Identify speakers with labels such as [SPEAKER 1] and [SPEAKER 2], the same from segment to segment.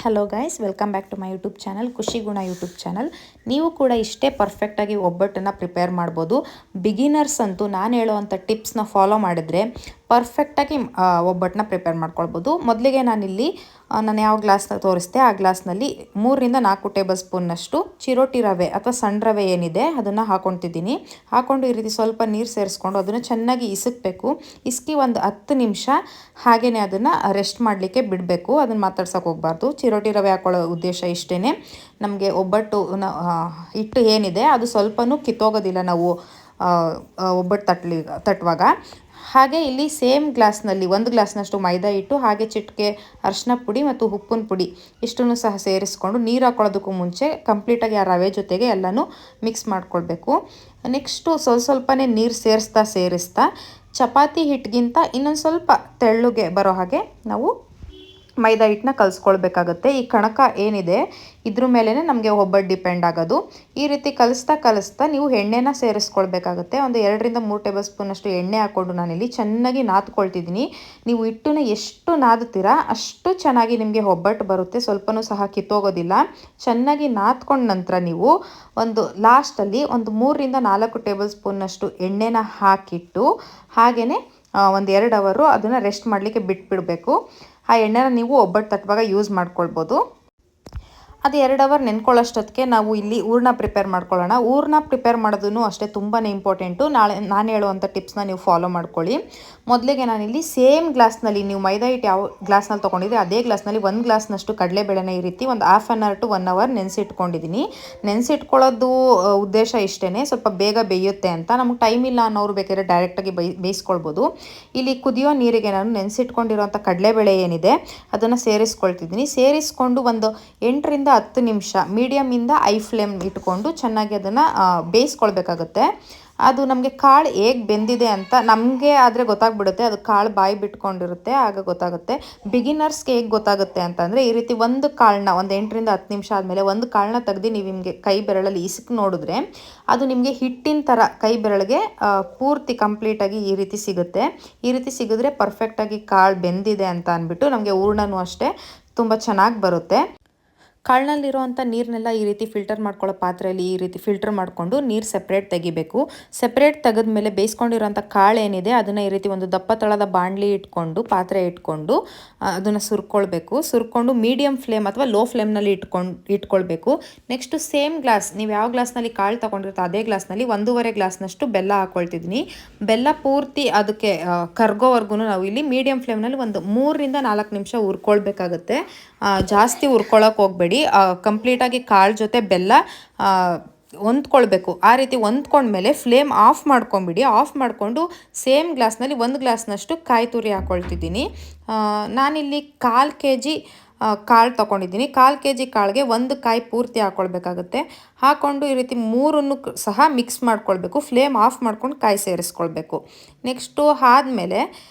[SPEAKER 1] Hello guys, welcome back to my YouTube channel Khushi Guna YouTube channel. ನೀವು ಕೂಡ ಇಷ್ಟೇ ಪರ್ಫೆಕ್ಟಾಗಿ ಒಬ್ಬಟ್ಟನ್ನು ಪ್ರಿಪೇರ್ ಮಾಡ್ಬೋದು. ಬಿಗಿನರ್ಸ್ ಅಂತೂ ನಾನು ಹೇಳೋವಂಥ ಟಿಪ್ಸ್ನ ಫಾಲೋ ಮಾಡಿದರೆ ಪರ್ಫೆಕ್ಟಾಗಿ ಒಬ್ಬಟ್ಟನ್ನ ಪ್ರಿಪೇರ್ ಮಾಡ್ಕೊಳ್ಬೋದು. ಮೊದಲಿಗೆ ನಾನಿಲ್ಲಿ ನಾನು ಯಾವ ಗ್ಲಾಸ್ನ ತೋರಿಸ್ದೆ ಆ ಗ್ಲಾಸ್ನಲ್ಲಿ 3-4 ಟೇಬಲ್ ಸ್ಪೂನ್ನಷ್ಟು ಚಿರೋಟಿ ರವೆ ಅಥವಾ ಸಣ್ಣ ರವೆ ಏನಿದೆ ಅದನ್ನು ಹಾಕ್ಕೊತಿದ್ದೀನಿ. ಹಾಕ್ಕೊಂಡು ಈ ರೀತಿ ಸ್ವಲ್ಪ ನೀರು ಸೇರಿಸ್ಕೊಂಡು ಅದನ್ನು ಚೆನ್ನಾಗಿ ಇಸಕಬೇಕು. ಇಸ್ಕಿ ಒಂದು 10 ನಿಮಿಷ ಹಾಗೆಯೇ ಅದನ್ನು ರೆಸ್ಟ್ ಮಾಡಲಿಕ್ಕೆ ಬಿಡಬೇಕು. ಅದನ್ನು ಮಾತಾಡ್ಸೋಕೆ ಹೋಗಬಾರ್ದು. ಚಿರೋಟಿ ರವೆ ಹಾಕೊಳ್ಳೋ ಉದ್ದೇಶ ಇಷ್ಟೇ, ನಮಗೆ ಒಬ್ಬಟ್ಟು ಹಿಟ್ಟು ಏನಿದೆ ಅದು ಸ್ವಲ್ಪನೂ ಕಿತ್ತೋಗೋದಿಲ್ಲ ನಾವು ಒಬ್ಬಟ್ಟು ತಟ್ಟುವಾಗ. ಹಾಗೆ ಇಲ್ಲಿ ಸೇಮ್ ಗ್ಲಾಸ್ನಲ್ಲಿ 1 ಗ್ಲಾಸ್ನಷ್ಟು ಮೈದಾ ಹಿಟ್ಟು, ಹಾಗೆ ಚಿಟಿಕೆ ಅರಿಶಿನ ಪುಡಿ ಮತ್ತು ಉಪ್ಪಿನ ಪುಡಿ ಇಷ್ಟನ್ನು ಸಹ ಸೇರಿಸ್ಕೊಂಡು ನೀರು ಹಾಕೊಳ್ಳೋದಕ್ಕೂ ಮುಂಚೆ ಕಂಪ್ಲೀಟಾಗಿ ಆ ರವೆ ಜೊತೆಗೆ ಎಲ್ಲನೂ ಮಿಕ್ಸ್ ಮಾಡ್ಕೊಳ್ಬೇಕು. ನೆಕ್ಸ್ಟು ಸ್ವಲ್ಪನೇ ನೀರು ಸೇರಿಸ್ತಾ ಚಪಾತಿ ಹಿಟ್ಟಿಗಿಂತ ಇನ್ನೊಂದು ಸ್ವಲ್ಪ ತೆಳ್ಳಗೆ ಬರೋ ಹಾಗೆ ನಾವು ಮೈದಾ ಹಿಟ್ಟನ್ನ ಕಲಿಸ್ಕೊಳ್ಬೇಕಾಗುತ್ತೆ. ಈ ಕಣಕ ಏನಿದೆ ಇದ್ರ ಮೇಲೇ ನಮಗೆ ಒಬ್ಬಟ್ಟು ಡಿಪೆಂಡ್ ಆಗೋದು. ಈ ರೀತಿ ಕಲಿಸ್ತಾ ನೀವು ಎಣ್ಣೆನ ಸೇರಿಸ್ಕೊಳ್ಬೇಕಾಗುತ್ತೆ. ಒಂದು 2-3 ಟೇಬಲ್ ಸ್ಪೂನಷ್ಟು ಎಣ್ಣೆ ಹಾಕ್ಕೊಂಡು ನಾನಿಲ್ಲಿ ಚೆನ್ನಾಗಿ ನಾದ್ಕೊಳ್ತಿದ್ದೀನಿ. ನೀವು ಹಿಟ್ಟನ್ನ ಎಷ್ಟು ನಾದುತ್ತೀರಾ ಅಷ್ಟು ಚೆನ್ನಾಗಿ ನಿಮಗೆ ಒಬ್ಬಟ್ಟು ಬರುತ್ತೆ. ಸ್ವಲ್ಪನೂ ಸಹ ಕಿತ್ತೋಗೋದಿಲ್ಲ. ಚೆನ್ನಾಗಿ ನಾದ್ಕೊಂಡ ನಂತರ ನೀವು ಒಂದು ಲಾಸ್ಟಲ್ಲಿ ಒಂದು 3-4 ಟೇಬಲ್ ಸ್ಪೂನ್ನಷ್ಟು ಎಣ್ಣೆನ ಹಾಕಿಟ್ಟು ಹಾಗೆಯೇ ಒಂದು 2 ಅವರು ಅದನ್ನು ರೆಸ್ಟ್ ಮಾಡಲಿಕ್ಕೆ ಬಿಟ್ಬಿಡಬೇಕು. ಆ ಎಣ್ಣೆನ ನೀವು ಒಬ್ಬಟ್ಟು ತಟ್ಟುವಾಗ ಯೂಸ್ ಮಾಡ್ಕೊಳ್ಬೋದು. ಅದು 2 ಅವರ್ ನೆನ್ಕೊಳ್ಳೋಷ್ಟೊತ್ತಿಗೆ ನಾವು ಇಲ್ಲಿ ಹೂರಣ ಪ್ರಿಪೇರ್ ಮಾಡ್ಕೊಳ್ಳೋಣ. ಹೂರಣ ಪ್ರಿಪೇರ್ ಮಾಡೋದೂ ಅಷ್ಟೇ ತುಂಬಾ ಇಂಪಾರ್ಟೆಂಟು. ನಾನು ಹೇಳುವಂಥ ಟಿಪ್ಸ್ನ ನೀವು ಫಾಲೋ ಮಾಡ್ಕೊಳ್ಳಿ. ಮೊದಲಿಗೆ ನಾನಿಲ್ಲಿ ಸೇಮ್ ಗ್ಲಾಸ್ನಲ್ಲಿ ನೀವು ಮೈದಾ ಹಿಟ್ಟು ಯಾವ ಗ್ಲಾಸ್ನಲ್ಲಿ ತೊಗೊಂಡಿದ್ರೆ ಅದೇ ಗ್ಲಾಸ್ನಲ್ಲಿ 1 ಗ್ಲಾಸ್ನಷ್ಟು ಕಡಲೆಬೇಳೆನ ಈ ರೀತಿ ಒಂದು 1/2 ಅವರ್ to 1 ಅವರ್ ನೆನೆಸಿಟ್ಕೊಂಡಿದ್ದೀನಿ. ನೆನೆಸಿಟ್ಕೊಳ್ಳೋದು ಉದ್ದೇಶ ಇಷ್ಟೇ, ಸ್ವಲ್ಪ ಬೇಗ ಬೇಯುತ್ತೆ ಅಂತ. ನಮಗೆ ಟೈಮ್ ಇಲ್ಲ ಅನ್ನೋರು ಬೇಕಾದ್ರೆ ಡೈರೆಕ್ಟಾಗಿ ಬೇಯಿಸ್ಕೊಳ್ಬೋದು. ಇಲ್ಲಿ ಕುದಿಯೋ ನೀರಿಗೆ ನಾನು ನೆನೆಸಿಟ್ಕೊಂಡಿರೋಂಥ ಕಡಲೆಬೇಳೆ ಏನಿದೆ ಅದನ್ನು ಸೇರಿಸ್ಕೊಳ್ತಿದ್ದೀನಿ. ಸೇರಿಸ್ಕೊಂಡು ಒಂದು 8-10 ನಿಮಿಷ ಮೀಡಿಯಮಿಂದ ಐ ಫ್ಲೇಮ್ ಇಟ್ಕೊಂಡು ಚೆನ್ನಾಗಿ ಅದನ್ನು ಬೇಯಿಸ್ಕೊಳ್ಬೇಕಾಗುತ್ತೆ. ಅದು ನಮಗೆ ಕಾಳು ಹೇಗೆ ಬೆಂದಿದೆ ಅಂತ ನಮಗೆ ಆದರೆ ಗೊತ್ತಾಗ್ಬಿಡುತ್ತೆ. ಅದು ಕಾಳು ಬಾಯಿ ಬಿಟ್ಕೊಂಡಿರುತ್ತೆ, ಆಗ ಗೊತ್ತಾಗುತ್ತೆ. ಬಿಗಿನರ್ಸ್ಗೆ ಹೇಗೆ ಗೊತ್ತಾಗುತ್ತೆ ಅಂತಂದರೆ ಈ ರೀತಿ ಒಂದು ಕಾಳನ್ನ ಒಂದು 8-10 ನಿಮಿಷ ಆದಮೇಲೆ ಒಂದು ಕಾಳನ್ನ ತೆಗೆದು ನೀವು ನಿಮಗೆ ಕೈ ಬೆರಳಲ್ಲಿ ಇಸುಕು ನೋಡಿದ್ರೆ ಅದು ನಿಮಗೆ ಹಿಟ್ಟಿನ ಥರ ಕೈ ಬೆರಳಿಗೆ ಪೂರ್ತಿ ಕಂಪ್ಲೀಟಾಗಿ ಈ ರೀತಿ ಸಿಗುತ್ತೆ. ಈ ರೀತಿ ಸಿಗಿದ್ರೆ ಪರ್ಫೆಕ್ಟಾಗಿ ಕಾಳು ಬೆಂದಿದೆ ಅಂತ ಅಂದ್ಬಿಟ್ಟು ನಮಗೆ ಹೂರಣನೂ ಅಷ್ಟೇ ತುಂಬ ಚೆನ್ನಾಗಿ ಬರುತ್ತೆ. ಕಾಳಿನಲ್ಲಿರುವಂಥ ನೀರನ್ನೆಲ್ಲ ಈ ರೀತಿ ಫಿಲ್ಟರ್ ಮಾಡ್ಕೊಳ್ಳೋ ಪಾತ್ರೆಯಲ್ಲಿ ಈ ರೀತಿ ಫಿಲ್ಟರ್ ಮಾಡಿಕೊಂಡು ನೀರು ಸೆಪ್ರೇಟ್ ತೆಗಿಬೇಕು. ಸೆಪ್ರೇಟ್ ತೆಗೆದ್ಮೇಲೆ ಬೇಯಿಸ್ಕೊಂಡಿರೋಂಥ ಕಾಳು ಏನಿದೆ ಅದನ್ನು ಈ ರೀತಿ ಒಂದು ದಪ್ಪ ತಳದ ಬಾಣಲಿ ಪಾತ್ರೆ ಇಟ್ಕೊಂಡು ಅದನ್ನು ಸುರ್ಕೊಂಡು ಮೀಡಿಯಮ್ ಫ್ಲೇಮ್ ಅಥವಾ ಲೋ ಫ್ಲೇಮ್ನಲ್ಲಿ ಇಟ್ಕೊಳ್ಬೇಕು. ನೆಕ್ಸ್ಟು ಸೇಮ್ ಗ್ಲಾಸ್, ನೀವು ಯಾವ ಗ್ಲಾಸ್ನಲ್ಲಿ ಕಾಳು ತೊಗೊಂಡಿರ್ತೀರೋ ಅದೇ ಗ್ಲಾಸ್ನಲ್ಲಿ 1.5 ಗ್ಲಾಸ್ನಷ್ಟು ಬೆಲ್ಲ ಹಾಕ್ಕೊಳ್ತಿದ್ದೀನಿ. ಬೆಲ್ಲ ಪೂರ್ತಿ ಅದಕ್ಕೆ ಕರ್ಗೋವರೆಗೂ ನಾವು ಇಲ್ಲಿ ಮೀಡಿಯಮ್ ಫ್ಲೇಮ್ನಲ್ಲಿ ಒಂದು 3-4 ನಿಮಿಷ ಹುರ್ಕೊಳ್ಬೇಕಾಗತ್ತೆ. ಜಾಸ್ತಿ ಹುರ್ಕೊಳ್ಳೋಕೆ ಹೋಗಬೇಡಿ. ಕಂಪ್ಲೀಟಾಗಿ ಕಾಳು ಜೊತೆ ಬೆಲ್ಲ ಹೊಂದ್ಕೊಳ್ಬೇಕು. ಆ ರೀತಿ ಹೊಂದ್ಕೊಂಡ್ಮೇಲೆ ಫ್ಲೇಮ್ ಆಫ್ ಮಾಡ್ಕೊಂಬಿಡಿ. ಆಫ್ ಮಾಡಿಕೊಂಡು ಸೇಮ್ ಗ್ಲಾಸ್ನಲ್ಲಿ 1 ಗ್ಲಾಸ್ನಷ್ಟು ಕಾಯಿ ತುರಿ ಹಾಕ್ಕೊಳ್ತಿದ್ದೀನಿ. ನಾನಿಲ್ಲಿ 1/4 kg ಕಾಳು ತೊಗೊಂಡಿದ್ದೀನಿ. 1/4 kg ಕಾಳಿಗೆ 1 ಕಾಯಿ ಪೂರ್ತಿ ಹಾಕ್ಕೊಳ್ಬೇಕಾಗುತ್ತೆ. ಹಾಕ್ಕೊಂಡು ಈ ರೀತಿ 3 ಸಹ ಮಿಕ್ಸ್ ಮಾಡ್ಕೊಳ್ಬೇಕು. ಫ್ಲೇಮ್ ಆಫ್ ಮಾಡ್ಕೊಂಡು ಕಾಯಿ ಸೇರಿಸ್ಕೊಳ್ಬೇಕು. ನೆಕ್ಸ್ಟು ಆದಮೇಲೆ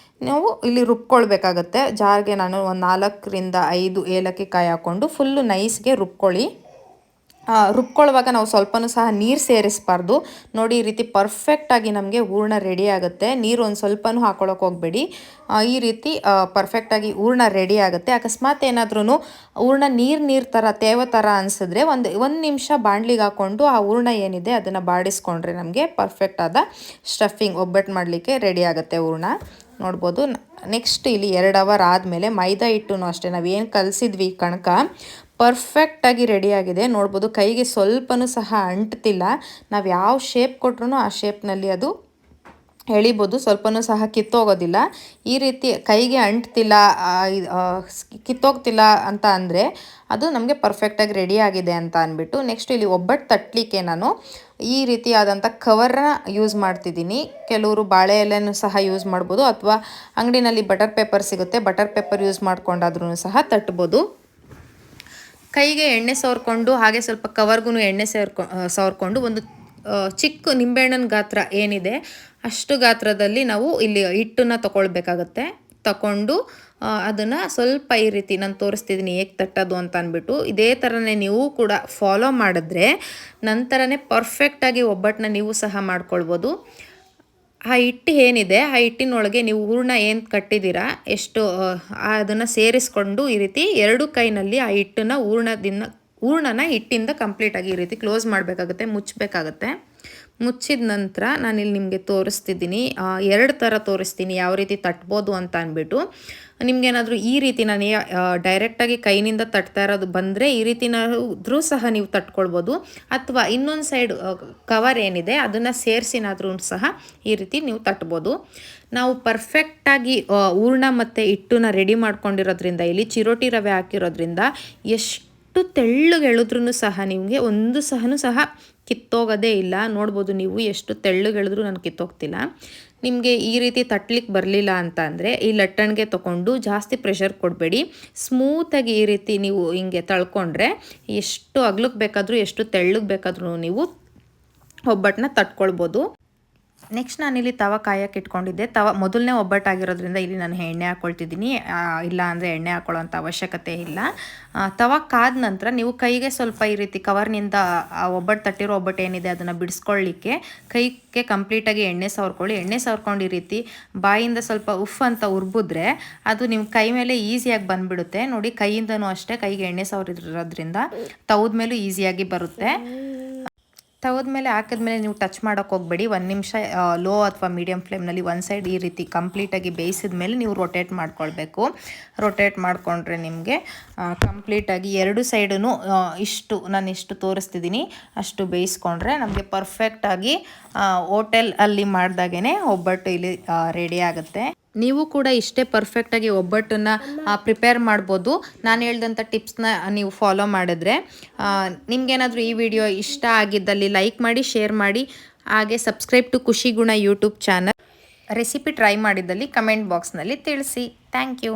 [SPEAKER 1] ನಾವು ಇಲ್ಲಿ ರುಬ್ಕೊಳ್ಬೇಕಾಗತ್ತೆ. ಜಾರ್ಗೆ ನಾನು ಒಂದು 4-5 ಏಲಕ್ಕಿ ಕಾಯಿ ಹಾಕ್ಕೊಂಡು ಫುಲ್ಲು ನೈಸ್ಗೆ ರುಬ್ಕೊಳ್ಳಿ. ರುಬ್ಕೊಳ್ಳುವಾಗ ನಾವು ಸ್ವಲ್ಪನೂ ಸಹ ನೀರು ಸೇರಿಸಬಾರ್ದು. ನೋಡಿ ಈ ರೀತಿ ಪರ್ಫೆಕ್ಟಾಗಿ ನಮಗೆ ಹೂರಣ ರೆಡಿ ಆಗುತ್ತೆ. ನೀರು ಒಂದು ಸ್ವಲ್ಪನೂ ಹಾಕ್ಕೊಳ್ಳೋಕೆ ಹೋಗಬೇಡಿ. ಈ ರೀತಿ ಪರ್ಫೆಕ್ಟಾಗಿ ಹೂರಣ ರೆಡಿ ಆಗುತ್ತೆ. ಅಕಸ್ಮಾತ್ ಏನಾದ್ರೂ ಹೂರಣ ನೀರು ಥರ ತೇವ ಥರ ಅನಿಸಿದ್ರೆ ಒಂದು ನಿಮಿಷ ಬಾಣಲಿಗೆ ಹಾಕ್ಕೊಂಡು ಆ ಹೂರಣ ಏನಿದೆ ಅದನ್ನು ಬಾಡಿಸ್ಕೊಂಡ್ರೆ ನಮಗೆ ಪರ್ಫೆಕ್ಟ್ ಆದ ಸ್ಟಫಿಂಗ್ ಒಬ್ಬಟ್ಟು ಮಾಡಲಿಕ್ಕೆ ರೆಡಿ ಆಗುತ್ತೆ ಹೂರಣ. ನೋಡ್ಬೋದು. ನೆಕ್ಸ್ಟ್ ಇಲ್ಲಿ 2 ಅವರ್ ಆದಮೇಲೆ ಮೈದಾ ಹಿಟ್ಟು ಅಷ್ಟೇ ನಾವೇನು ಕಲಸಿದ್ವಿ ಕಣಕ ಪರ್ಫೆಕ್ಟಾಗಿ ರೆಡಿಯಾಗಿದೆ. ನೋಡ್ಬೋದು, ಕೈಗೆ ಸ್ವಲ್ಪನೂ ಸಹ ಅಂಟ್ತಿಲ್ಲ. ನಾವು ಯಾವ ಶೇಪ್ ಕೊಟ್ರೂ ಆ ಶೇಪ್ನಲ್ಲಿ ಅದು ಎಳಿಬೋದು, ಸ್ವಲ್ಪನೂ ಸಹ ಕಿತ್ತೋಗೋದಿಲ್ಲ. ಈ ರೀತಿ ಕೈಗೆ ಅಂಟ್ತಿಲ್ಲ, ಕಿತ್ತೋಗ್ತಿಲ್ಲ ಅಂತ ಅಂದರೆ ಅದು ನಮಗೆ ಪರ್ಫೆಕ್ಟಾಗಿ ರೆಡಿ ಆಗಿದೆ ಅಂತ ಅಂದ್ಬಿಟ್ಟು. ನೆಕ್ಸ್ಟ್ ಇಲ್ಲಿ ಒಬ್ಬಟ್ಟು ತಟ್ಟಲಿಕ್ಕೆ ನಾನು ಈ ರೀತಿಯಾದಂಥ ಕವರ್ನ ಯೂಸ್ ಮಾಡ್ತಿದ್ದೀನಿ. ಕೆಲವರು ಬಾಳೆ ಎಲೆನೂ ಸಹ ಯೂಸ್ ಮಾಡ್ಬೋದು, ಅಥವಾ ಅಂಗಡಿನಲ್ಲಿ ಬಟರ್ ಪೇಪರ್ ಸಿಗುತ್ತೆ, ಬಟರ್ ಪೇಪರ್ ಯೂಸ್ ಮಾಡ್ಕೊಂಡಾದ್ರೂ ಸಹ ತಟ್ಬೋದು. ಕೈಗೆ ಎಣ್ಣೆ ಸವರ್ಕೊಂಡು ಹಾಗೆ ಸ್ವಲ್ಪ ಕವರ್ಗೂ ಎಣ್ಣೆ ಸವರ್ಕೊಂಡು ಒಂದು ಚಿಕ್ಕ ನಿಂಬೆಹಣ್ಣಿನ ಗಾತ್ರ ಏನಿದೆ ಅಷ್ಟು ಗಾತ್ರದಲ್ಲಿ ನಾವು ಇಲ್ಲಿ ಹಿಟ್ಟನ್ನು ತಗೊಳ್ಬೇಕಾಗತ್ತೆ. ತಗೊಂಡು ಅದನ್ನು ಸ್ವಲ್ಪ ಈ ರೀತಿ ನಾನು ತೋರಿಸ್ತಿದ್ದೀನಿ ಹೇಗೆ ತಟ್ಟೋದು ಅಂತ ಅಂದ್ಬಿಟ್ಟು ಇದೇ ಥರನೇ ನೀವು ಕೂಡ ಫಾಲೋ ಮಾಡಿದ್ರೆ ನಂತರನೇ ಪರ್ಫೆಕ್ಟಾಗಿ ಒಬ್ಬಟ್ಟನ್ನ ನೀವು ಸಹ ಮಾಡ್ಕೊಳ್ಬೋದು. ಆ ಹಿಟ್ಟು ಏನಿದೆ ಆ ಹಿಟ್ಟಿನೊಳಗೆ ನೀವು ಹೂರಣ ಏನು ಕಟ್ಟಿದ್ದೀರಾ ಎಷ್ಟು ಅದನ್ನು ಸೇರಿಸ್ಕೊಂಡು ಈ ರೀತಿ ಎರಡು ಕೈನಲ್ಲಿ ಆ ಹಿಟ್ಟನ್ನು ಹೂರಣನ ಹಿಟ್ಟಿಂದ ಕಂಪ್ಲೀಟಾಗಿ ಈ ರೀತಿ ಕ್ಲೋಸ್ ಮಾಡಬೇಕಾಗುತ್ತೆ, ಮುಚ್ಚಬೇಕಾಗತ್ತೆ. ಮುಚ್ಚಿದ ನಂತರ ನಾನಿಲ್ಲಿ ನಿಮಗೆ ತೋರಿಸ್ತಿದ್ದೀನಿ, ಎರಡು ಥರ ತೋರಿಸ್ತೀನಿ ಯಾವ ರೀತಿ ತಟ್ಬೋದು ಅಂತ ಅಂದ್ಬಿಟ್ಟು. ನಿಮಗೇನಾದರೂ ಈ ರೀತಿ ನಾನು ಡೈರೆಕ್ಟಾಗಿ ಕೈನಿಂದ ತಟ್ತಾ ಇರೋದು ಬಂದರೆ ಈ ರೀತಿನಾದ್ರೂ ಸಹ ನೀವು ತಟ್ಕೊಳ್ಬೋದು, ಅಥವಾ ಇನ್ನೊಂದು ಸೈಡ್ ಕವರ್ ಏನಿದೆ ಅದನ್ನು ಸೇರಿಸಿನಾದ್ರೂ ಸಹ ಈ ರೀತಿ ನೀವು ತಟ್ಬೋದು. ನಾವು ಪರ್ಫೆಕ್ಟಾಗಿ ಹೂರಣ ಮತ್ತು ಹಿಟ್ಟನ್ನ ರೆಡಿ ಮಾಡ್ಕೊಂಡಿರೋದ್ರಿಂದ, ಇಲ್ಲಿ ಚಿರೋಟಿ ರವೆ ಹಾಕಿರೋದ್ರಿಂದ ಎಷ್ಟು ತೆಳ್ಳಗೆ ಎಳೆದ್ರೂ ಸಹ ನಿಮಗೆ ಒಂದು ಸಹ ಕಿತ್ತೋಗೋದೇ ಇಲ್ಲ. ನೋಡ್ಬೋದು ನೀವು ಎಷ್ಟು ತೆಳ್ಳಗೆ ಎಳೆದ್ರೂ ನಾನು ಕಿತ್ತೋಗ್ತಿಲ್ಲ. ನಿಮಗೆ ಈ ರೀತಿ ತಟ್ಲಿಕ್ಕೆ ಬರಲಿಲ್ಲ ಅಂತ ಅಂದರೆ ಈ ಲಟ್ಟಣಿಗೆ ತೊಗೊಂಡು ಜಾಸ್ತಿ ಪ್ರೆಷರ್ ಕೊಡಬೇಡಿ, ಸ್ಮೂತಾಗಿ ಈ ರೀತಿ ನೀವು ಹಿಂಗೆ ತಳ್ಕೊಂಡ್ರೆ ಎಷ್ಟು ಅಗ್ಲಕ್ಕೆ ಬೇಕಾದರೂ ಎಷ್ಟು ತೆಳ್ಳಗೆ ಬೇಕಾದ್ರೂ ನೀವು ಒಬ್ಬಟ್ಟನ್ನ ತಟ್ಕೊಳ್ಬೋದು. ನೆಕ್ಸ್ಟ್ ನಾನಿಲ್ಲಿ ತವ ಕಾಯಕ್ಕೆ ಇಟ್ಕೊಂಡಿದ್ದೆ. ಮೊದಲನೇ ಒಬ್ಬಟ್ಟಾಗಿರೋದ್ರಿಂದ ಇಲ್ಲಿ ನಾನು ಎಣ್ಣೆ ಹಾಕ್ಕೊಳ್ತಿದ್ದೀನಿ, ಇಲ್ಲ ಅಂದರೆ ಎಣ್ಣೆ ಹಾಕ್ಕೊಳ್ಳೋಂಥ ಅವಶ್ಯಕತೆ ಇಲ್ಲ. ತವ ಕಾದ ನಂತರ ನೀವು ಕೈಗೆ ಸ್ವಲ್ಪ ಈ ರೀತಿ ಕವರ್ನಿಂದ ಒಬ್ಬಟ್ಟು ತಟ್ಟಿರೋ ಒಬ್ಬಟ್ಟು ಏನಿದೆ ಅದನ್ನು ಬಿಡಿಸ್ಕೊಳ್ಳಿಕ್ಕೆ ಕೈಗೆ ಕಂಪ್ಲೀಟಾಗಿ ಎಣ್ಣೆ ಸವರ್ಕೊಳ್ಳಿ. ಎಣ್ಣೆ ಸವರ್ಕೊಂಡು ಈ ರೀತಿ ಬಾಯಿಂದ ಸ್ವಲ್ಪ ಉಫ್ ಅಂತ ಉರ್ಬಿದ್ರೆ ಅದು ನಿಮ್ಮ ಕೈ ಮೇಲೆ ಈಸಿಯಾಗಿ ಬಂದುಬಿಡುತ್ತೆ. ನೋಡಿ, ಕೈಯಿಂದನೂ ಅಷ್ಟೇ, ಕೈಗೆ ಎಣ್ಣೆ ಸವರಿರೋದ್ರಿಂದ ತವದ ಮೇಲೂ ಈಸಿಯಾಗಿ ಬರುತ್ತೆ. ತವದ ಮೇಲೆ ಹಾಕಿದ್ಮೇಲೆ ನೀವು ಟಚ್ ಮಾಡೋಕ್ಕೆ ಹೋಗಬೇಡಿ. 1 ನಿಮಿಷ ಲೋ ಅಥವಾ ಮೀಡಿಯಮ್ ಫ್ಲೇಮ್ನಲ್ಲಿ ಒಂದು ಸೈಡ್ ಈ ರೀತಿ ಕಂಪ್ಲೀಟಾಗಿ ಬೇಯಿಸಿದ ಮೇಲೆ ನೀವು ರೊಟೇಟ್ ಮಾಡ್ಕೊಳ್ಬೇಕು. ರೊಟೇಟ್ ಮಾಡಿಕೊಂಡ್ರೆ ನಿಮಗೆ ಕಂಪ್ಲೀಟಾಗಿ ಎರಡು ಸೈಡೂ ನಾನು ಎಷ್ಟು ತೋರಿಸ್ತಿದ್ದೀನಿ ಅಷ್ಟು ಬೇಯಿಸ್ಕೊಂಡ್ರೆ ನಮಗೆ ಪರ್ಫೆಕ್ಟಾಗಿ ಹೋಟೆಲಲ್ಲಿ ಮಾಡಿದಾಗೇ ಒಬ್ಬಟ್ಟು ಇಲ್ಲಿ ರೆಡಿ ಆಗುತ್ತೆ. ನೀವು ಕೂಡ ಇಷ್ಟೇ ಪರ್ಫೆಕ್ಟಾಗಿ ಒಬ್ಬಟ್ಟನ್ನು ಪ್ರಿಪೇರ್ ಮಾಡ್ಬೋದು. ನಾನು ಹೇಳಿದಂಥ ಟಿಪ್ಸ್ನ ನೀವು ಫಾಲೋ ಮಾಡಿದ್ರೆ. ನಿಮಗೇನಾದರೂ ಈ ವಿಡಿಯೋ ಇಷ್ಟ ಆಗಿದ್ದಲ್ಲಿ ಲೈಕ್ ಮಾಡಿ, ಶೇರ್ ಮಾಡಿ, ಹಾಗೆ subscribe to Khushi Guna YouTube channel. Recipe try ಮಾಡಿದ್ದಲ್ಲಿ ಕಮೆಂಟ್ ಬಾಕ್ಸ್ನಲ್ಲಿ ತಿಳಿಸಿ. Thank you.